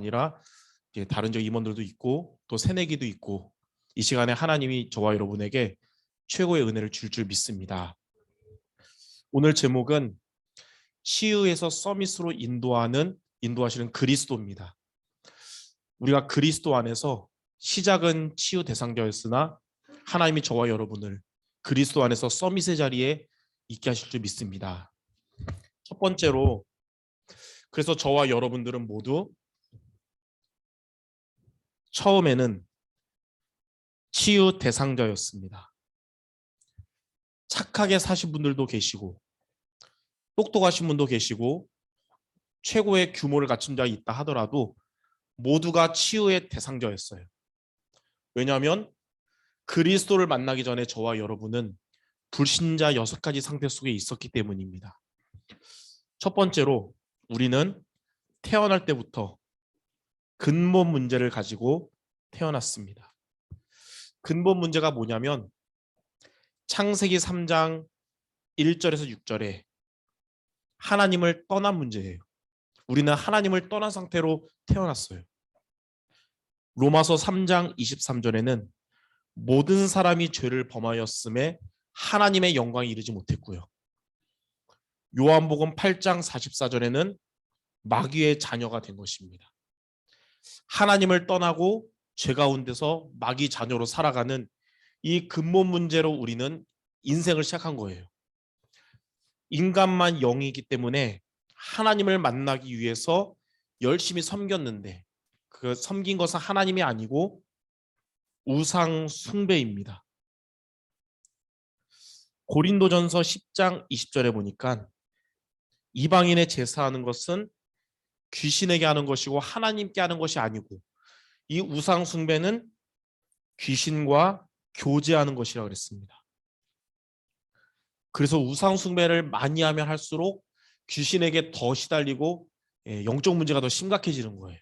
아니라 이제 다른 저 임원들도 있고 또 새내기도 있고 이 시간에 하나님이 저와 여러분에게 최고의 은혜를 줄 믿습니다. 오늘 제목은 치유에서 서밋으로 인도하시는 그리스도입니다. 우리가 그리스도 안에서 시작은 치유 대상자였으나 하나님이 저와 여러분을 그리스도 안에서 서밋의 자리에 있게 하실 줄 믿습니다. 첫 번째로 그래서 저와 여러분들은 모두 처음에는 치유 대상자였습니다. 착하게 사신 분들도 계시고 똑똑하신 분도 계시고 최고의 규모를 갖춘 자가 있다 하더라도 모두가 치유의 대상자였어요. 왜냐하면 그리스도를 만나기 전에 저와 여러분은 불신자 6가지 상태 속에 있었기 때문입니다. 첫 번째로 우리는 태어날 때부터 근본 문제를 가지고 태어났습니다. 근본 문제가 뭐냐면 창세기 3장 1절에서 6절에 하나님을 떠난 문제예요. 우리는 하나님을 떠난 상태로 태어났어요. 로마서 3장 23절에는 모든 사람이 죄를 범하였음에 하나님의 영광에 이르지 못했고요. 요한복음 8장 44절에는 마귀의 자녀가 된 것입니다. 하나님을 떠나고 죄 가운데서 마귀 자녀로 살아가는 이 근본 문제로 우리는 인생을 시작한 거예요. 인간만 영이기 때문에 하나님을 만나기 위해서 열심히 섬겼는데 그 섬긴 것은 하나님이 아니고 우상 숭배입니다. 고린도전서 10장 20절에 보니까 이방인의 제사하는 것은 귀신에게 하는 것이고 하나님께 하는 것이 아니고 이 우상 숭배는 귀신과 교제하는 것이라고 그랬습니다. 그래서 우상 숭배를 많이 하면 할수록 귀신에게 더 시달리고 영적 문제가 더 심각해지는 거예요.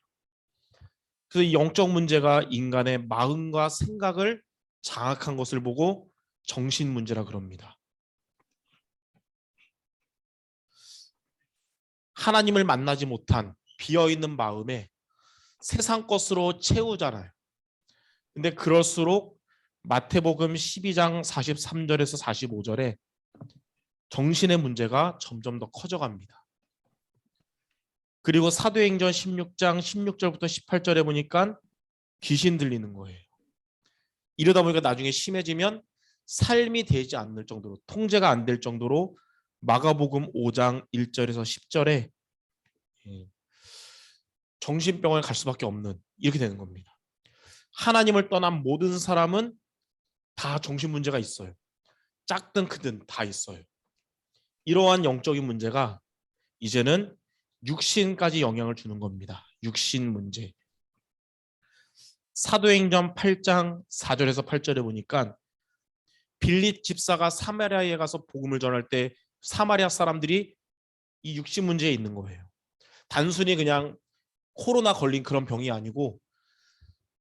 그래서 이 영적 문제가 인간의 마음과 생각을 장악한 것을 보고 정신 문제라 그럽니다. 하나님을 만나지 못한 비어있는 마음에 세상 것으로 채우잖아요. 근데 그럴수록 마태복음 12장 43절에서 45절에 정신의 문제가 점점 더 커져갑니다. 그리고 사도행전 16장 16절부터 18절에 보니까 귀신 들리는 거예요. 이러다 보니까 나중에 심해지면 삶이 되지 않을 정도로 통제가 안 될 정도로 마가복음 5장 1절에서 10절에 정신병원에 갈 수밖에 없는 이렇게 되는 겁니다. 하나님을 떠난 모든 사람은 다 정신 문제가 있어요. 작든 크든 다 있어요. 이러한 영적인 문제가 이제는 육신까지 영향을 주는 겁니다. 육신 문제. 사도행전 8장 4절에서 8절에 보니까 빌립 집사가 사마리아에 가서 복음을 전할 때 사마리아 사람들이 이 육신 문제에 있는 거예요. 단순히 그냥 코로나 걸린 그런 병이 아니고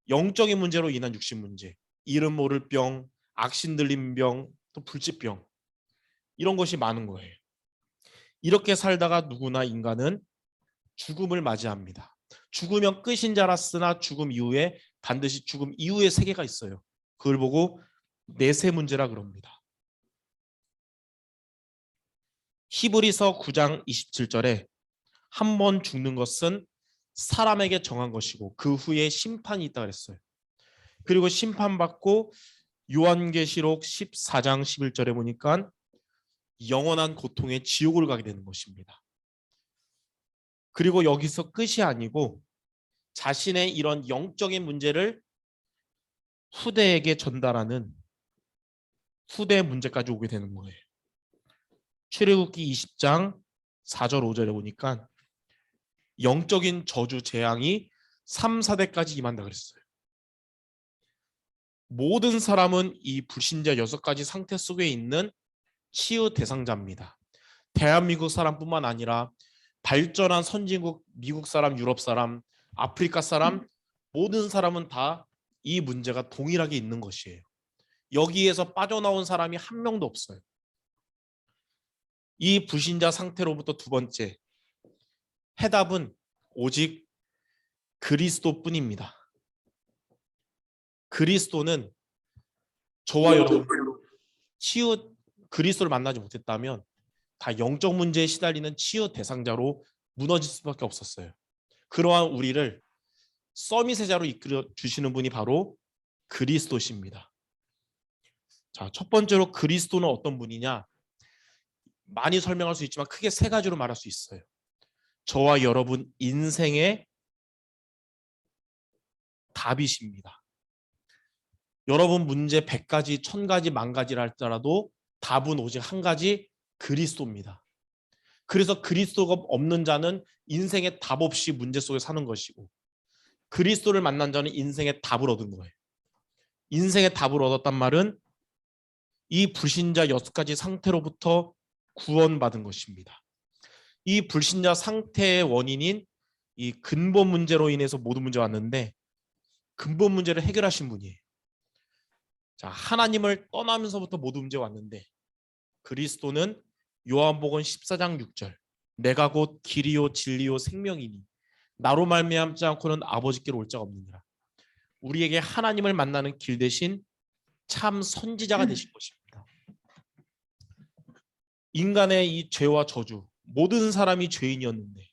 영적인 문제로 인한 육신 문제, 이름 모를 병, 악신 들린 병, 또 불치병 이런 것이 많은 거예요. 이렇게 살다가 누구나 인간은 죽음을 맞이합니다. 죽으면 끝인 줄 알았으나 죽음 이후에 반드시 죽음 이후의 세계가 있어요. 그걸 보고 내세 문제라 그럽니다. 히브리서 9장 27절에 한 번 죽는 것은 사람에게 정한 것이고 그 후에 심판이 있다 그랬어요. 그리고 심판받고 요한계시록 14장 11절에 보니까 영원한 고통의 지옥을 가게 되는 것입니다. 그리고 여기서 끝이 아니고 자신의 이런 영적인 문제를 후대에게 전달하는 후대 문제까지 오게 되는 거예요. 출애굽기 20장 4절 5절에 보니까 영적인 저주 재앙이 3, 4대까지 임한다 그랬어요. 모든 사람은 이 불신자 6가지 상태 속에 있는 치유 대상자입니다. 대한민국 사람뿐만 아니라 발전한 선진국, 미국 사람, 유럽 사람, 아프리카 사람 모든 사람은 다 이 문제가 동일하게 있는 것이에요. 여기에서 빠져나온 사람이 한 명도 없어요. 이 불신자 상태로부터 두 번째, 해답은 오직 그리스도뿐입니다. 그리스도는 저와 여러분 그리스도를 만나지 못했다면 다 영적 문제에 시달리는 치유 대상자로 무너질 수밖에 없었어요. 그러한 우리를 서밋의 자로 이끌어 주시는 분이 바로 그리스도십니다. 자, 첫 번째로 그리스도는 어떤 분이냐? 많이 설명할 수 있지만 크게 세 가지로 말할 수 있어요. 저와 여러분 인생의 답이십니다. 여러분 문제 100가지, 1000가지, 10,000가지를 할지라도 답은 오직 한 가지, 그리스도입니다. 그래서 그리스도가 없는 자는 인생의 답 없이 문제 속에 사는 것이고, 그리스도를 만난 자는 인생의 답을 얻은 거예요. 인생의 답을 얻었단 말은 이 불신자 6가지 상태로부터 구원받은 것입니다. 이 불신자 상태의 원인인 이 근본 문제로 인해서 모든 문제가 왔는데, 근본 문제를 해결하신 분이에요. 자, 하나님을 떠나면서부터 모든 문제가 왔는데, 그리스도는 요한복음 14장 6절, 내가 곧 길이요 진리요 생명이니 나로 말미암지 않고는 아버지께로 올 자가 없느니라. 우리에게 하나님을 만나는 길 대신 참 선지자가 되신 것입니다. 인간의 이 죄와 저주, 모든 사람이 죄인이었는데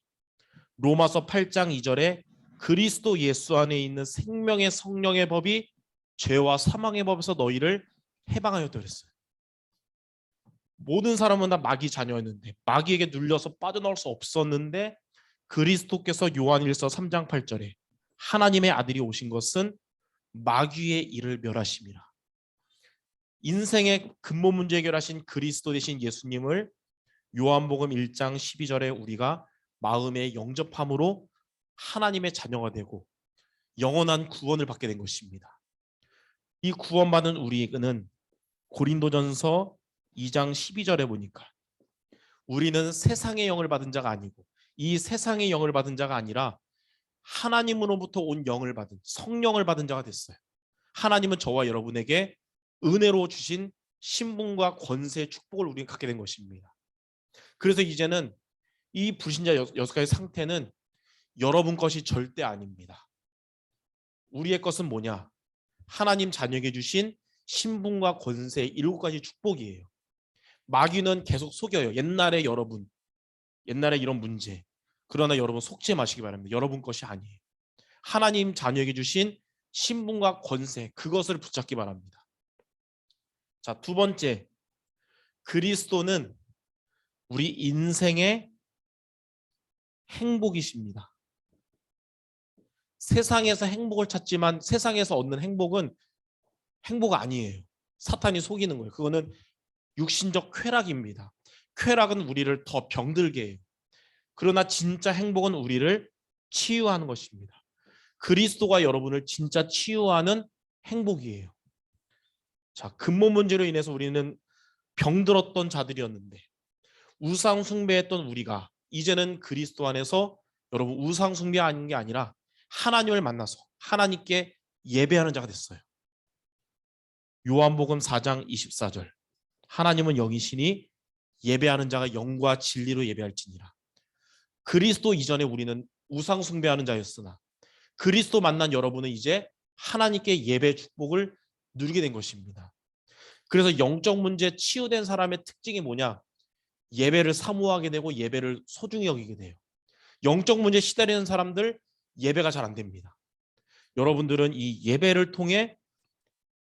로마서 8장 2절에 그리스도 예수 안에 있는 생명의 성령의 법이 죄와 사망의 법에서 너희를 해방하였다 그랬어요. 모든 사람은 다 마귀 자녀였는데, 마귀에게 눌려서 빠져나올 수 없었는데, 그리스도께서 요한일서 3장 8절에 하나님의 아들이 오신 것은 마귀의 일을 멸하심이라. 인생의 근본 문제 해결하신 그리스도 되신 예수님을 요한복음 1장 12절에 우리가 마음의 영접함으로 하나님의 자녀가 되고 영원한 구원을 받게 된 것입니다. 이 구원받은 우리는 고린도전서 2장 12절에 보니까 우리는 세상의 영을 받은 자가 아니고 이 세상의 영을 받은 자가 아니라 하나님으로부터 온 영을 받은, 성령을 받은 자가 됐어요. 하나님은 저와 여러분에게 은혜로 주신 신분과 권세, 축복을 우리는 갖게 된 것입니다. 그래서 이제는 이 불신자 6가지 상태는 여러분 것이 절대 아닙니다. 우리의 것은 뭐냐? 하나님 자녀에게 주신 신분과 권세 7가지 축복이에요. 마귀는 계속 속여요. 옛날에 여러분, 옛날에 이런 문제. 그러나 여러분 속지 마시기 바랍니다. 여러분 것이 아니에요. 하나님 자녀에게 주신 신분과 권세, 그것을 붙잡기 바랍니다. 자, 두 번째, 그리스도는 우리 인생의 행복이십니다. 세상에서 행복을 찾지만 세상에서 얻는 행복은 행복 아니에요. 사탄이 속이는 거예요. 그거는 육신적 쾌락입니다. 쾌락은 우리를 더 병들게 해요. 그러나 진짜 행복은 우리를 치유하는 것입니다. 그리스도가 여러분을 진짜 치유하는 행복이에요. 자, 근본 문제로 인해서 우리는 병들었던 자들이었는데 우상 숭배했던 우리가 이제는 그리스도 안에서 여러분 우상 숭배하는 게 아니라 하나님을 만나서 하나님께 예배하는 자가 됐어요. 요한복음 4장 24절, 하나님은 영이시니 예배하는 자가 영과 진리로 예배할지니라. 그리스도 이전에 우리는 우상 숭배하는 자였으나 그리스도 만난 여러분은 이제 하나님께 예배 축복을 누리게 된 것입니다. 그래서 영적 문제 치유된 사람의 특징이 뭐냐? 예배를 사모하게 되고 예배를 소중히 여기게 돼요. 영적 문제 시달리는 사람들 예배가 잘 안 됩니다. 여러분들은 이 예배를 통해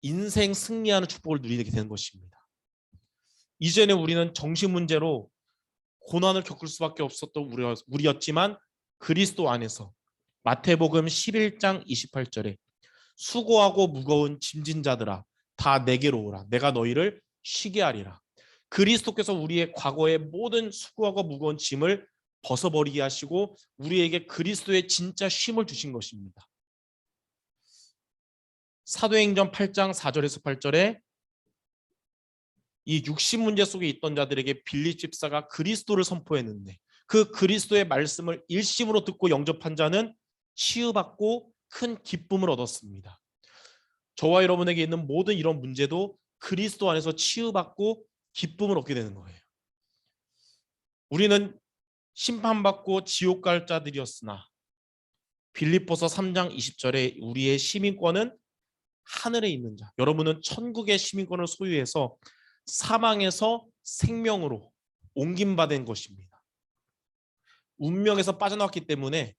인생 승리하는 축복을 누리게 되는 것입니다. 이전에 우리는 정신 문제로 고난을 겪을 수밖에 없었던 우리였지만 그리스도 안에서 마태복음 11장 28절에 수고하고 무거운 짐진 자들아 다 내게로 오라 내가 너희를 쉬게 하리라. 그리스도께서 우리의 과거의 모든 수고하고 무거운 짐을 벗어버리게 하시고 우리에게 그리스도의 진짜 쉼을 주신 것입니다. 사도행전 8장 4절에서 8절에 이 육신 문제 속에 있던 자들에게 빌립 집사가 그리스도를 선포했는데 그 그리스도의 말씀을 일심으로 듣고 영접한 자는 치유받고 큰 기쁨을 얻었습니다. 저와 여러분에게 있는 모든 이런 문제도 그리스도 안에서 치유받고 기쁨을 얻게 되는 거예요. 우리는 심판받고 지옥 갈 자들이었으나 빌립보서 3장 20절에 우리의 시민권은 하늘에 있는 자. 여러분은 천국의 시민권을 소유해서 사망에서 생명으로 옮김받은 것입니다. 운명에서 빠져나왔기 때문에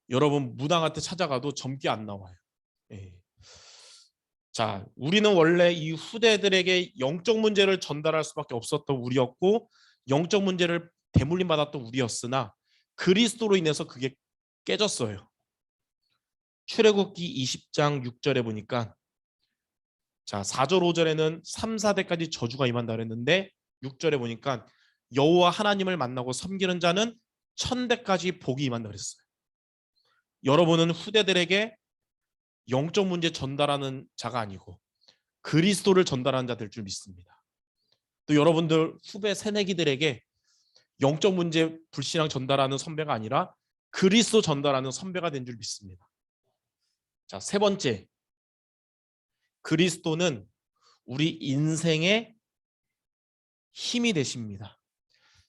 여러분 무당한테 찾아가도 점괘 안 나와요. 예. 자, 우리는 원래 이 후대들에게 영적 문제를 전달할 수밖에 없었던 우리였고 영적 문제를 대물림 받았던 우리였으나 그리스도로 인해서 그게 깨졌어요. 출애굽기 20장 6절에 보니까 자, 4절 5절에는 3, 4대까지 저주가 임한다 그랬는데 6절에 보니까 여호와 하나님을 만나고 섬기는 자는 1000대까지 복이 임한다 그랬어요. 여러분은 후대들에게 영적 문제 전달하는 자가 아니고 그리스도를 전달하는 자 될 줄 믿습니다. 또 여러분들 후배 새내기들에게 영적 문제 불신앙 전달하는 선배가 아니라 그리스도 전달하는 선배가 된 줄 믿습니다. 자, 세 번째, 그리스도는 우리 인생의 힘이 되십니다.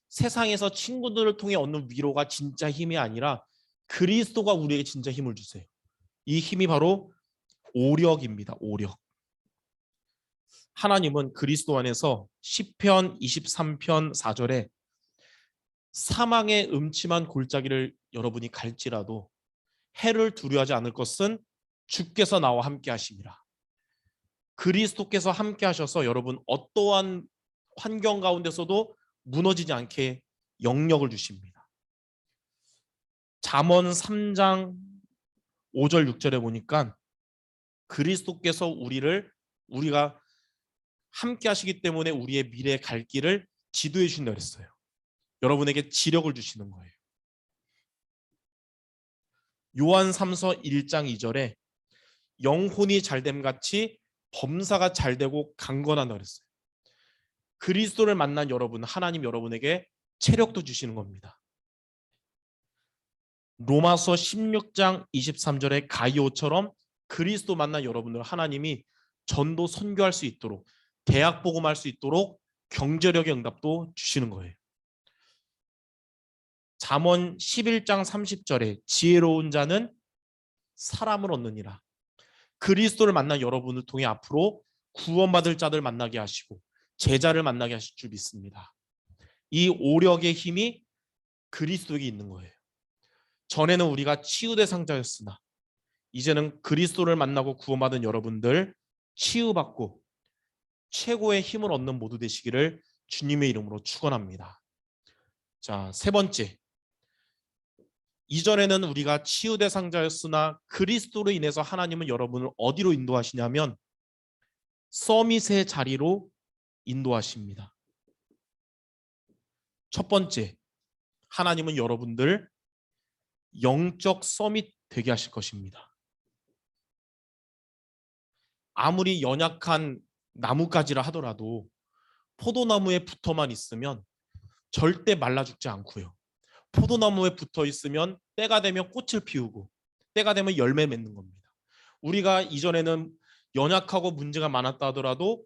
세상에서 친구들을 통해 얻는 위로가 진짜 힘이 아니라 그리스도가 우리에게 진짜 힘을 주세요. 이 힘이 바로 오력입니다. 오력. 하나님은 그리스도 안에서 시편 23편 4절에 사망의 음침한 골짜기를 여러분이 갈지라도 해를 두려워하지 않을 것은 주께서 나와 함께 하심이라. 그리스도께서 함께 하셔서 여러분 어떠한 환경 가운데서도 무너지지 않게 영력을 주십니다. 잠언 3장 5절 6절에 보니까 그리스도께서 우리가 함께 하시기 때문에 우리의 미래의 갈 길을 지도해 주신다고 했어요. 여러분에게 지력을 주시는 거예요. 요한 3서 1장 2절에 영혼이 잘됨 같이 범사가 잘되고 강건하다고 그랬어요. 그리스도를 만난 여러분, 하나님 여러분에게 체력도 주시는 겁니다. 로마서 16장 23절에 가이오처럼 그리스도 만난 여러분들 하나님이 전도 선교할 수 있도록 대학 복음할 수 있도록 경제력의 응답도 주시는 거예요. 잠언 11장 30절에 지혜로운 자는 사람을 얻느니라. 그리스도를 만난 여러분을 통해 앞으로 구원받을 자들 만나게 하시고 제자를 만나게 하실 줄 믿습니다. 이 오력의 힘이 그리스도에게 있는 거예요. 전에는 우리가 치유 대상자였으나 이제는 그리스도를 만나고 구원받은 여러분들 치유받고 최고의 힘을 얻는 모두 되시기를 주님의 이름으로 축원합니다. 자, 세 번째. 이전에는 우리가 치유 대상자였으나 그리스도로 인해서 하나님은 여러분을 어디로 인도하시냐면 서밋의 자리로 인도하십니다. 첫 번째, 하나님은 여러분들 영적 서밋 되게 하실 것입니다. 아무리 연약한 나뭇가지라 하더라도 포도나무에 붙어만 있으면 절대 말라 죽지 않고요. 포도나무에 붙어 있으면 때가 되면 꽃을 피우고 때가 되면 열매 맺는 겁니다. 우리가 이전에는 연약하고 문제가 많았다 하더라도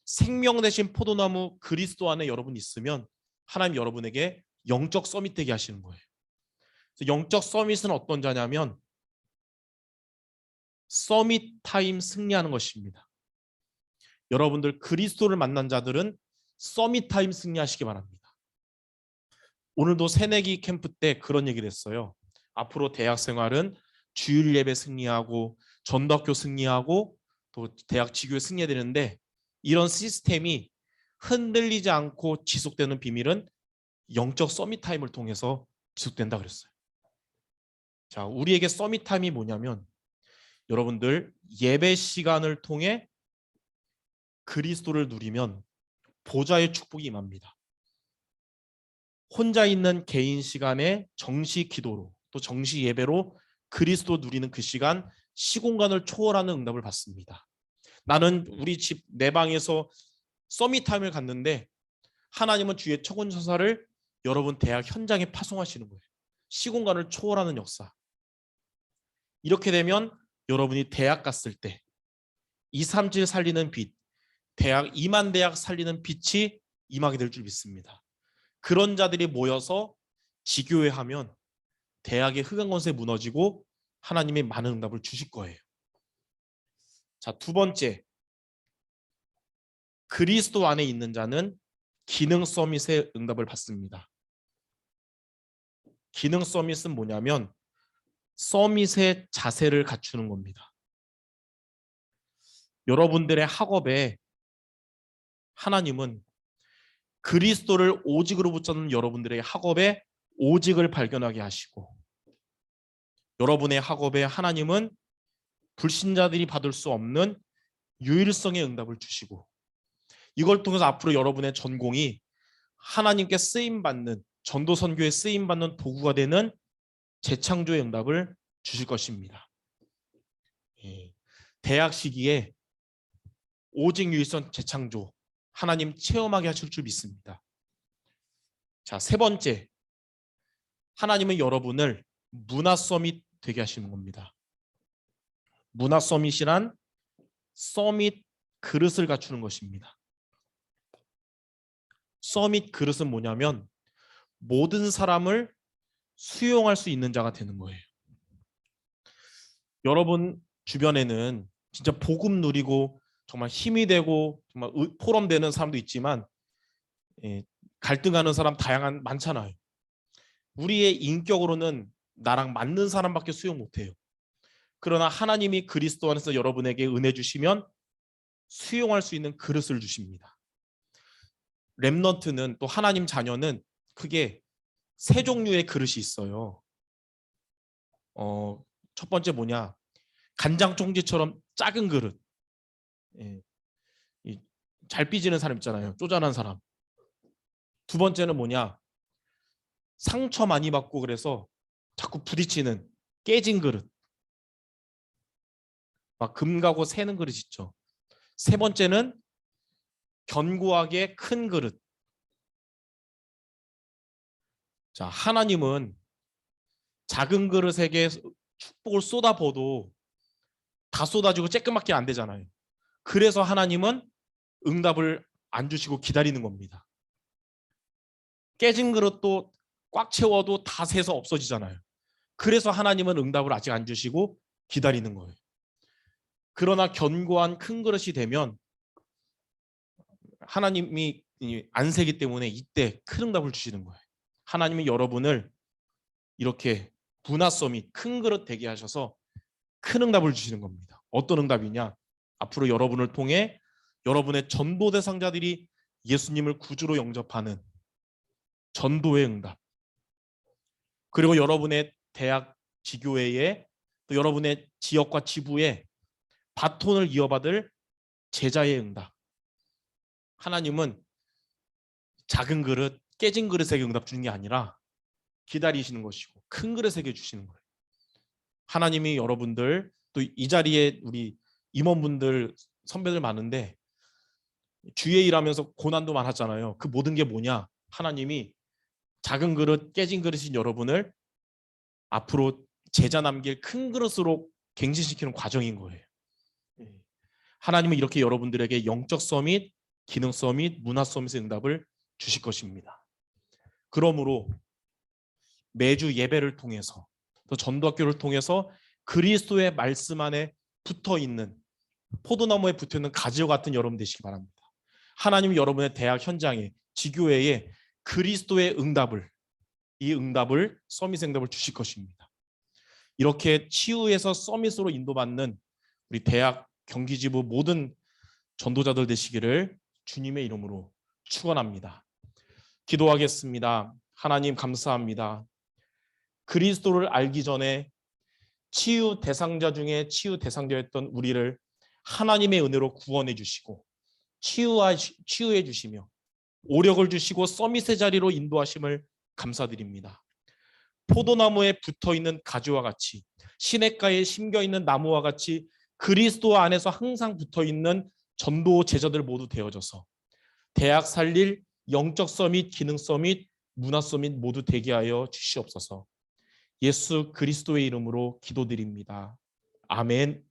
생명 대신 포도나무 그리스도 안에 여러분 있으면 하나님 여러분에게 영적 서밋 되게 하시는 거예요. 영적 서밋은 어떤 자냐면 서밋 타임 승리하는 것입니다. 여러분들 그리스도를 만난 자들은 서밋 타임 승리하시기 바랍니다. 오늘도 새내기 캠프 때 그런 얘기를 했어요. 앞으로 대학 생활은 주일 예배 승리하고 전도학교 승리하고 또 대학 지교에 승리해야 되는데 이런 시스템이 흔들리지 않고 지속되는 비밀은 영적 서밋 타임을 통해서 지속된다 그랬어요. 자, 우리에게 서밋 타임이 뭐냐면 여러분들 예배 시간을 통해 그리스도를 누리면 보좌의 축복이 임합니다. 혼자 있는 개인 시간에 정시 기도로 또 정시 예배로 그리스도 누리는 그 시간 시공간을 초월하는 응답을 받습니다. 나는 우리 집 내 방에서 서밋 타임을 갔는데 하나님은 주의 천군천사를 여러분 대학 현장에 파송하시는 거예요. 시공간을 초월하는 역사. 이렇게 되면 여러분이 대학 갔을 때 237 살리는 빛, 대학 2만 대학 살리는 빛이 임하게 될 줄 믿습니다. 그런 자들이 모여서 지교회 하면 대학의 흑암 권세 무너지고 하나님이 많은 응답을 주실 거예요. 자, 두 번째, 그리스도 안에 있는 자는 기능 서밋의 응답을 받습니다. 기능 서밋은 뭐냐면 서밋의 자세를 갖추는 겁니다. 여러분들의 학업에 하나님은 그리스도를 오직으로 붙잡는 여러분들의 학업에 오직을 발견하게 하시고, 여러분의 학업에 하나님은 불신자들이 받을 수 없는 유일성의 응답을 주시고, 이걸 통해서 앞으로 여러분의 전공이 하나님께 쓰임받는, 전도 선교에 쓰임받는 도구가 되는 재창조의 응답을 주실 것입니다. 대학 시기에 오직 유일성 재창조 하나님 체험하게 하실 줄 믿습니다. 자, 세 번째, 하나님은 여러분을 문화 서밋 되게 하시는 겁니다. 문화 서밋이란 서밋 그릇을 갖추는 것입니다. 서밋 그릇은 뭐냐면 모든 사람을 수용할 수 있는 자가 되는 거예요. 여러분 주변에는 진짜 복음 누리고 정말 힘이 되고 정말 포럼되는 사람도 있지만 갈등하는 사람 많잖아요. 우리의 인격으로는 나랑 맞는 사람밖에 수용 못해요. 그러나 하나님이 그리스도 안에서 여러분에게 은혜 주시면 수용할 수 있는 그릇을 주십니다. 렘넌트는, 또 하나님 자녀는 크게 세 종류의 그릇이 있어요. 첫 번째 뭐냐? 간장 종지처럼 작은 그릇. 잘 삐지는 사람 있잖아요. 쪼잔한 사람. 두 번째는 뭐냐? 상처 많이 받고 그래서 자꾸 부딪히는 깨진 그릇. 막 금 가고 새는 그릇 있죠. 세 번째는 견고하게 큰 그릇. 자, 하나님은 작은 그릇에게 축복을 쏟아부어도 다 쏟아지고 쬐끄맣게 안 되잖아요. 그래서 하나님은 응답을 안 주시고 기다리는 겁니다. 깨진 그릇도 꽉 채워도 다 새서 없어지잖아요. 그래서 하나님은 응답을 아직 안 주시고 기다리는 거예요. 그러나 견고한 큰 그릇이 되면 하나님이 안 새기 때문에 이때 큰 응답을 주시는 거예요. 하나님이 여러분을 이렇게 문화 서밋 큰 그릇 되게 하셔서 큰 응답을 주시는 겁니다. 어떤 응답이냐? 앞으로 여러분을 통해 여러분의 전도 대상자들이 예수님을 구주로 영접하는 전도의 응답, 그리고 여러분의 대학 지교회에, 또 여러분의 지역과 지부에 바톤을 이어받을 제자의 응답. 하나님은 작은 그릇, 깨진 그릇에게 응답 주는 게 아니라 기다리시는 것이고 큰 그릇에게 주시는 거예요. 하나님이 여러분들, 또 이 자리에 우리 임원분들, 선배들 많은데 주의 일하면서 고난도 많았잖아요. 그 모든 게 뭐냐? 하나님이 작은 그릇, 깨진 그릇인 여러분을 앞으로 제자 남길 큰 그릇으로 갱신시키는 과정인 거예요. 하나님은 이렇게 여러분들에게 영적 서밋, 기능 서밋, 문화 서밋의 응답을 주실 것입니다. 그러므로 매주 예배를 통해서, 또 전도학교를 통해서 그리스도의 말씀 안에 붙어있는, 포도나무에 붙어있는 가지와 같은 여러분 되시기 바랍니다. 하나님이 여러분의 대학 현장에, 지교회에 그리스도의 응답을, 이 응답을, 서밋 응답을 주실 것입니다. 이렇게 치유에서 서밋으로 인도받는 우리 대학 경기지부 모든 전도자들 되시기를 주님의 이름으로 축원합니다. 기도하겠습니다. 하나님 감사합니다. 그리스도를 알기 전에 치유 대상자 중에 치유 대상자였던 우리를 하나님의 은혜로 구원해 주시고 치유해 주시며 오력을 주시고 서밋의 자리로 인도하심을 감사드립니다. 포도나무에 붙어있는 가지와 같이, 시냇가에 심겨있는 나무와 같이 그리스도 안에서 항상 붙어있는 전도 제자들 모두 되어져서 대학 살릴 영적 서밋, 기능 서밋, 문화 서밋 모두 되게 하여 주시옵소서. 예수 그리스도의 이름으로 기도드립니다. 아멘.